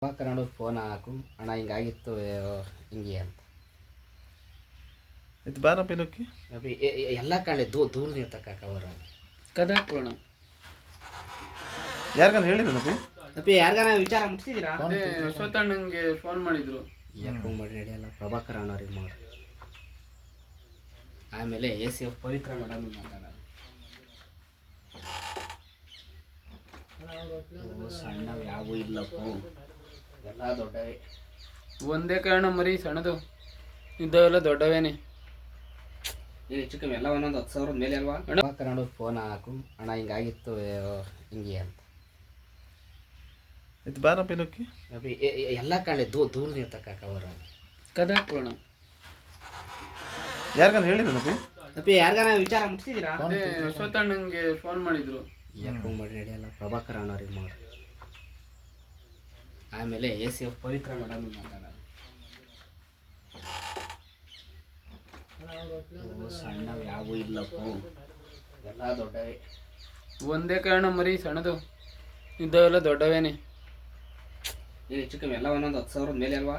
Kannada phone ಹಾಕು ಅಣ್ಣ ಹಿಂಗಾಗಿತ್ತು ಹಿಂಗೆ ಅಂತ ಇದು ಬಾರ ಪಿನೋಕಿ ಅಭಿ ಎಲ್ಲ ಕಡೆ ದೂರ ನಿರ್ತಕ್ಕ ಅವರ ಕದ ಹಾಕೋಣ. ಯಾರಿಗಾನ ಹೇಳಿದ ನಪಿ ಅಪ್ಪಿ ಯಾರಿಗಾನ ವಿಚಾರ ಮುಗಿಸಿದ್ದೀರಾ? ಅಶ್ವತ್ಥಣ್ಣಂಗೆ ಫೋನ್ ಮಾಡಿದ್ರು. ಯಾಕೆ ಮಾಡಿ ನಡೆಯಲ್ಲ ಪ್ರಭಾಕರ್ ಅಣ್ಣವ್ರಿಗೆ ಮಾಡಿ ಆಮೇಲೆ ACF ಪವಿತ್ರ ಮೇಡಮ್ ಮಾತಾಡೋದು ಸಣ್ಣವು ಯಾವೂ ಇಲ್ಲಪ್ಪ ಎಲ್ಲ ದೊಡ್ಡವೇ. ಒಂದೇ ಕಾರಣ ಮರಿ ಸಣ್ಣದು ಇದ್ದವೆಲ್ಲ ದೊಡ್ಡವೇನೆ. ಈಗ ಹೆಚ್ಚು ಕಮ್ಮಿ ಎಲ್ಲ ಒಂದೊಂದು 10,000 ಮೇಲೆ ಅಲ್ವಾ? ಕನ್ನಡ ಫೋನ್ ಹಾಕು ಅಣ್ಣ ಹಿಂಗಾಗಿತ್ತು ಹಿಂಗೆ ಅಂತ ಇದು ಬಾರ ಪಿನೋಕಿ ಅಭಿ ಎಲ್ಲ ಕಡೆ ದೂರ ನಿರ್ತಕ್ಕ ಅವರ ಕದ ಹಾಕೋಣ. ಯಾರಿಗಾನ ಹೇಳಿದ ನಪಿ ಅಪ್ಪಿ ಯಾರಿಗಾನ ವಿಚಾರ ಮುಗಿಸಿದ್ದೀರಾ? ಅಶ್ವತ್ಥಣ್ಣಂಗೆ ಫೋನ್ ಮಾಡಿದ್ರು. ಯಾಕೆ ಮಾಡಿ ನಡೆಯಲ್ಲ ಪ್ರಭಾಕರ್ ಅಣ್ಣವ್ರಿಗೆ ಮಾಡಿ ಆಮೇಲೆ ACF ಪವಿತ್ರ ಮೇಡಮ್ ಮಾತಾಡೋದು ಸಣ್ಣವು ಯಾವೂ ಇಲ್ಲಪ್ಪ ಎಲ್ಲ ದೊಡ್ಡವೇ. ಒಂದೇ ಕಾರಣ ಮರಿ ಸಣ್ಣದು ಇದ್ದವೆಲ್ಲ ದೊಡ್ಡವೇನೆ. ಈಗ ಹೆಚ್ಚು ಕಮ್ಮಿ ಎಲ್ಲ ಒಂದೊಂದು 10,000 ಮೇಲೆ ಅಲ್ವಾ?